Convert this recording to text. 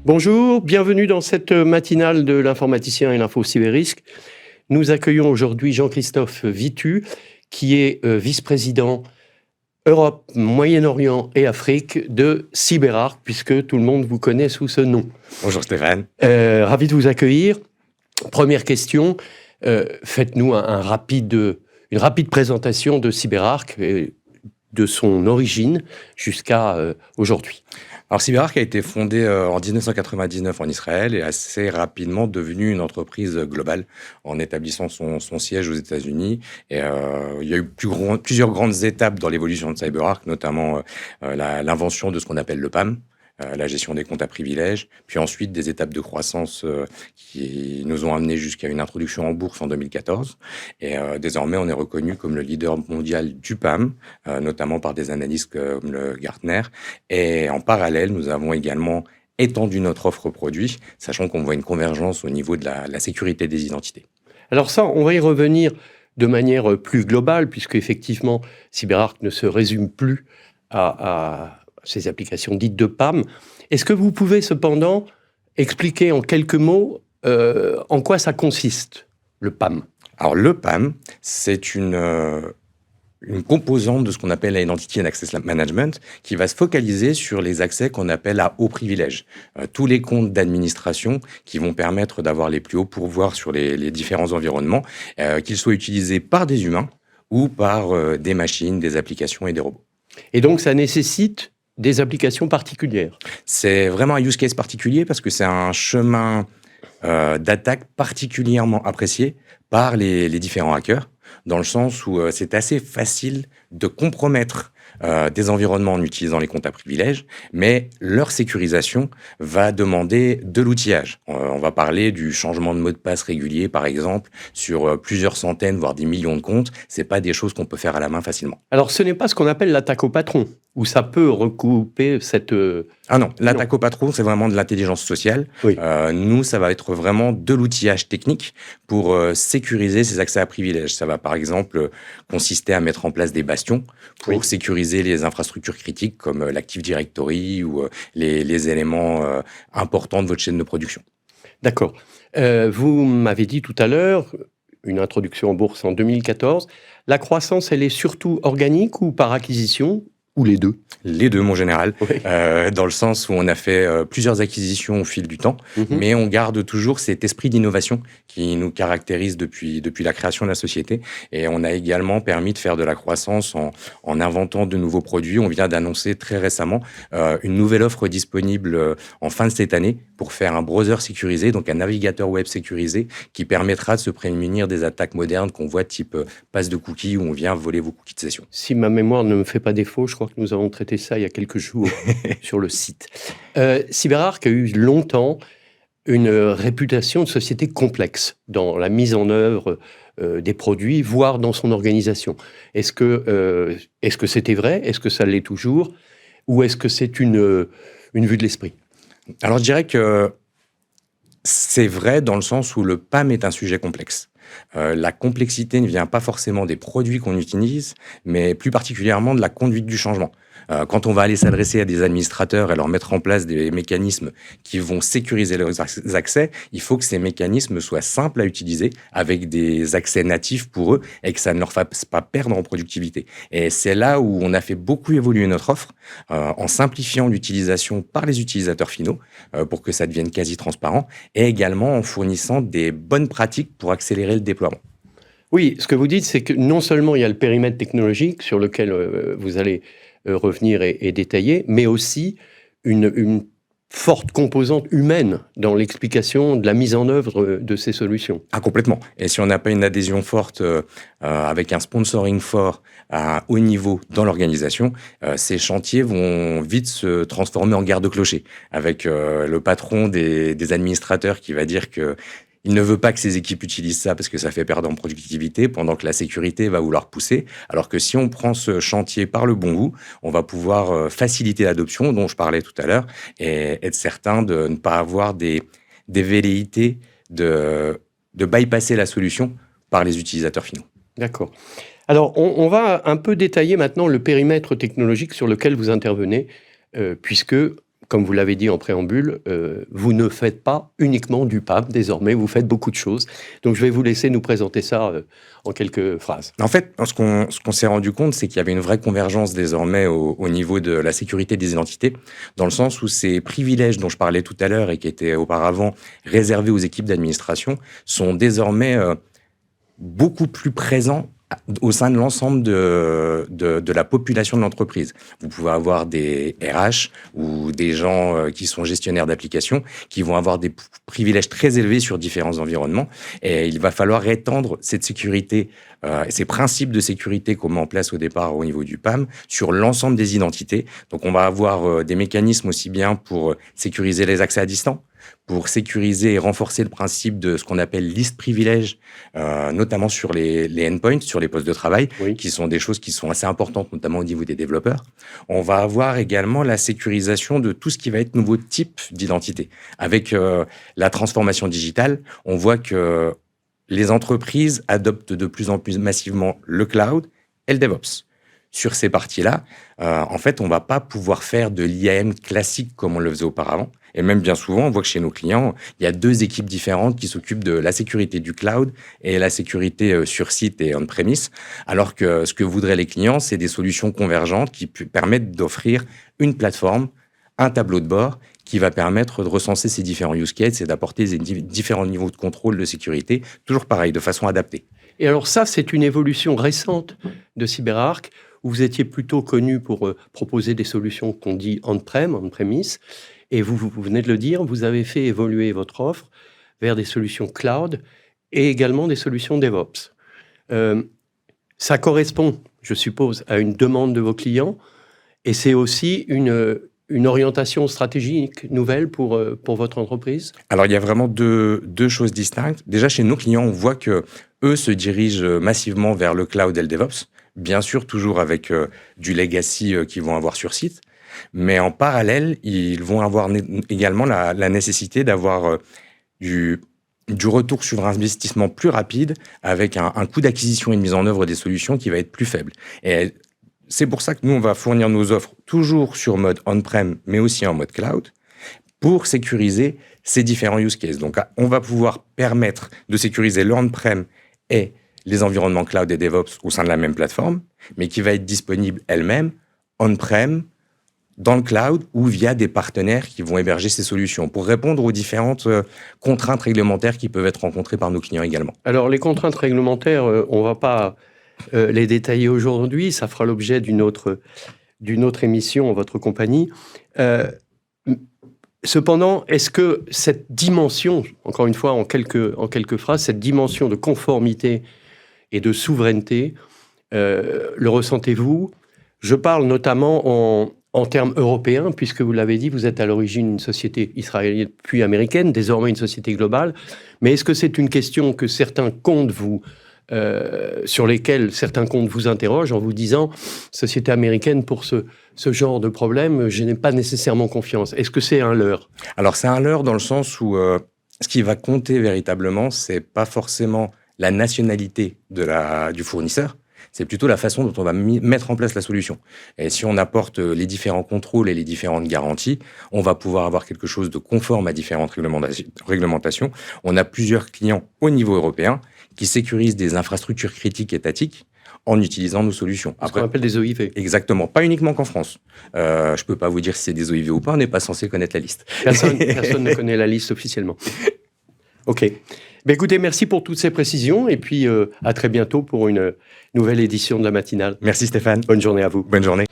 Bonjour, bienvenue dans cette matinale de l'informaticien et l'info cyberrisque. Nous accueillons aujourd'hui Jean-Christophe Vitu, qui est vice-président Europe, Moyen-Orient et Afrique de CyberArk, puisque tout le monde vous connaît sous ce nom. Bonjour Stéphane. Ravi de vous accueillir. Première question, faites-nous une rapide présentation de CyberArk, de son origine jusqu'à aujourd'hui. Alors CyberArk a été fondé en 1999 en Israël et assez rapidement devenu une entreprise globale en établissant son siège aux États-Unis. Et il y a eu plusieurs grandes étapes dans l'évolution de CyberArk, notamment l'invention de ce qu'on appelle le PAM, la gestion des comptes à privilèges, puis ensuite des étapes de croissance qui nous ont amené jusqu'à une introduction en bourse en 2014. Et désormais, on est reconnu comme le leader mondial du PAM, notamment par des analystes comme le Gartner. Et en parallèle, nous avons également étendu notre offre produit, sachant qu'on voit une convergence au niveau de la sécurité des identités. Alors ça, on va y revenir de manière plus globale, puisque effectivement, CyberArk ne se résume plus à ces applications dites de PAM. Est-ce que vous pouvez cependant expliquer en quelques mots en quoi ça consiste, le PAM ? Alors le PAM, c'est une composante de ce qu'on appelle l'Identity and Access Management, qui va se focaliser sur les accès qu'on appelle à haut privilège. Tous les comptes d'administration qui vont permettre d'avoir les plus hauts pourvoirs sur les différents environnements, qu'ils soient utilisés par des humains ou par des machines, des applications et des robots. Et donc ça nécessite des applications particulières. C'est vraiment un use case particulier parce que c'est un chemin d'attaque particulièrement apprécié par les différents hackers, dans le sens où c'est assez facile de compromettre des environnements en utilisant les comptes à privilèges, mais leur sécurisation va demander de l'outillage. On va parler du changement de mot de passe régulier, par exemple, sur plusieurs centaines, voire des millions de comptes. C'est pas des choses qu'on peut faire à la main facilement. Alors, ce n'est pas ce qu'on appelle l'attaque au patron, où ça peut recouper cette... Ah non, l'attaque au patron, c'est vraiment de l'intelligence sociale. Oui. Nous, ça va être vraiment de l'outillage technique pour sécuriser ces accès à privilèges. Ça va, par exemple, consister à mettre en place des bastions pour sécuriser les infrastructures critiques comme l'Active Directory ou les éléments importants de votre chaîne de production. D'accord. Vous m'avez dit tout à l'heure, une introduction en bourse en 2014. La croissance, elle est surtout organique ou par acquisition ? Ou les deux ? Les deux, mon général, Oui. dans le sens où on a fait plusieurs acquisitions au fil du temps, mais on garde toujours cet esprit d'innovation qui nous caractérise depuis la création de la société. Et on a également permis de faire de la croissance en inventant de nouveaux produits. On vient d'annoncer très récemment une nouvelle offre disponible en fin de cette année pour faire un browser sécurisé, donc un navigateur web sécurisé qui permettra de se prémunir des attaques modernes qu'on voit type passe de cookies où on vient voler vos cookies de session. Si ma mémoire ne me fait pas défaut, je crois que nous avons traité ça il y a quelques jours sur le site. CyberArk a eu longtemps une réputation de société complexe dans la mise en œuvre des produits, voire dans son organisation. Est-ce que c'était vrai ? Est-ce que ça l'est toujours ? Ou est-ce que c'est une vue de l'esprit ? Alors je dirais que c'est vrai dans le sens où le PAM est un sujet complexe. La complexité ne vient pas forcément des produits qu'on utilise, mais plus particulièrement de la conduite du changement. Quand on va aller s'adresser à des administrateurs et leur mettre en place des mécanismes qui vont sécuriser leurs accès, il faut que ces mécanismes soient simples à utiliser, avec des accès natifs pour eux, et que ça ne leur fasse pas perdre en productivité. Et c'est là où on a fait beaucoup évoluer notre offre, en simplifiant l'utilisation par les utilisateurs finaux, pour que ça devienne quasi transparent, et également en fournissant des bonnes pratiques pour accélérer le déploiement. Oui, ce que vous dites, c'est que non seulement il y a le périmètre technologique sur lequel vous allez revenir et détailler, mais aussi une forte composante humaine dans l'explication de la mise en œuvre de ces solutions. Ah, complètement. Et si on n'a pas une adhésion forte avec un sponsoring fort à un haut niveau dans l'organisation, ces chantiers vont vite se transformer en guerre de clochers, avec le patron des administrateurs qui va dire que il ne veut pas que ses équipes utilisent ça parce que ça fait perdre en productivité, pendant que la sécurité va vouloir pousser. Alors que si on prend ce chantier par le bon bout, on va pouvoir faciliter l'adoption dont je parlais tout à l'heure et être certain de ne pas avoir des velléités de bypasser la solution par les utilisateurs finaux. D'accord. Alors, on va un peu détailler maintenant le périmètre technologique sur lequel vous intervenez, puisque, comme vous l'avez dit en préambule, vous ne faites pas uniquement du PAM désormais, vous faites beaucoup de choses. Donc je vais vous laisser nous présenter ça en quelques phrases. En fait, ce qu'on s'est rendu compte, c'est qu'il y avait une vraie convergence désormais au niveau de la sécurité des identités, dans le sens où ces privilèges dont je parlais tout à l'heure et qui étaient auparavant réservés aux équipes d'administration sont désormais beaucoup plus présents au sein de l'ensemble de la population de l'entreprise. Vous pouvez avoir des RH ou des gens qui sont gestionnaires d'applications qui vont avoir des privilèges très élevés sur différents environnements. Et il va falloir étendre cette sécurité, ces principes de sécurité qu'on met en place au départ au niveau du PAM sur l'ensemble des identités. Donc on va avoir des mécanismes aussi bien pour sécuriser les accès à distance, pour sécuriser et renforcer le principe de ce qu'on appelle liste privilège, notamment sur les endpoints, sur les postes de travail, Oui. qui sont des choses qui sont assez importantes, notamment au niveau des développeurs. On va avoir également la sécurisation de tout ce qui va être nouveau type d'identité. Avec la transformation digitale, on voit que les entreprises adoptent de plus en plus massivement le cloud et le DevOps. Sur ces parties-là, en fait, on ne va pas pouvoir faire de l'IAM classique comme on le faisait auparavant. Et même bien souvent, on voit que chez nos clients, il y a 2 équipes différentes qui s'occupent de la sécurité du cloud et la sécurité sur site et on-premise, alors que ce que voudraient les clients, c'est des solutions convergentes qui permettent d'offrir une plateforme, un tableau de bord qui va permettre de recenser ces différents use cases et d'apporter différents niveaux de contrôle de sécurité, toujours pareil, de façon adaptée. Et alors ça, c'est une évolution récente de CyberArk, où vous étiez plutôt connu pour proposer des solutions qu'on dit on-premise, et vous venez de le dire, vous avez fait évoluer votre offre vers des solutions cloud et également des solutions DevOps. Ça correspond, je suppose, à une demande de vos clients, et c'est aussi une orientation stratégique nouvelle pour votre entreprise? Alors, il y a vraiment deux choses distinctes. Déjà, chez nos clients, on voit que eux se dirigent massivement vers le cloud et le DevOps. Bien sûr, toujours avec du legacy qu'ils vont avoir sur site. Mais en parallèle, ils vont avoir également la nécessité d'avoir du retour sur investissement plus rapide avec un coût d'acquisition et de mise en œuvre des solutions qui va être plus faible. Et c'est pour ça que nous, on va fournir nos offres toujours sur mode on-prem, mais aussi en mode cloud, pour sécuriser ces différents use cases. Donc, on va pouvoir permettre de sécuriser le on-prem et les environnements cloud et DevOps au sein de la même plateforme, mais qui va être disponible elle-même on-prem, dans le cloud ou via des partenaires qui vont héberger ces solutions pour répondre aux différentes contraintes réglementaires qui peuvent être rencontrées par nos clients également. Alors, les contraintes réglementaires, on ne va pas les détailler aujourd'hui, ça fera l'objet d'une autre émission en votre compagnie. Cependant, est-ce que cette dimension, encore une fois en quelques phrases, cette dimension de conformité et de souveraineté, le ressentez-vous? Je parle notamment en termes européens, puisque vous l'avez dit, vous êtes à l'origine une société israélienne puis américaine, désormais une société globale. Mais est-ce que c'est une question que sur lesquels certains comptes vous interrogent en vous disant « Société américaine, pour ce genre de problème, je n'ai pas nécessairement confiance ». Est-ce que c'est un leurre? Alors, c'est un leurre dans le sens où ce qui va compter véritablement, c'est pas forcément la nationalité du fournisseur, c'est plutôt la façon dont on va mettre en place la solution. Et si on apporte les différents contrôles et les différentes garanties, on va pouvoir avoir quelque chose de conforme à différentes réglementations. On a plusieurs clients au niveau européen qui sécurisent des infrastructures critiques étatiques en utilisant nos solutions. Ce qu'on appelle des OIV. Exactement. Pas uniquement qu'en France. Je ne peux pas vous dire si c'est des OIV ou pas, on n'est pas censé connaître la liste. Personne ne connaît la liste officiellement. OK. Ben écoutez, merci pour toutes ces précisions et puis à très bientôt pour une nouvelle édition de la matinale. Merci Stéphane. Bonne journée à vous. Bonne journée.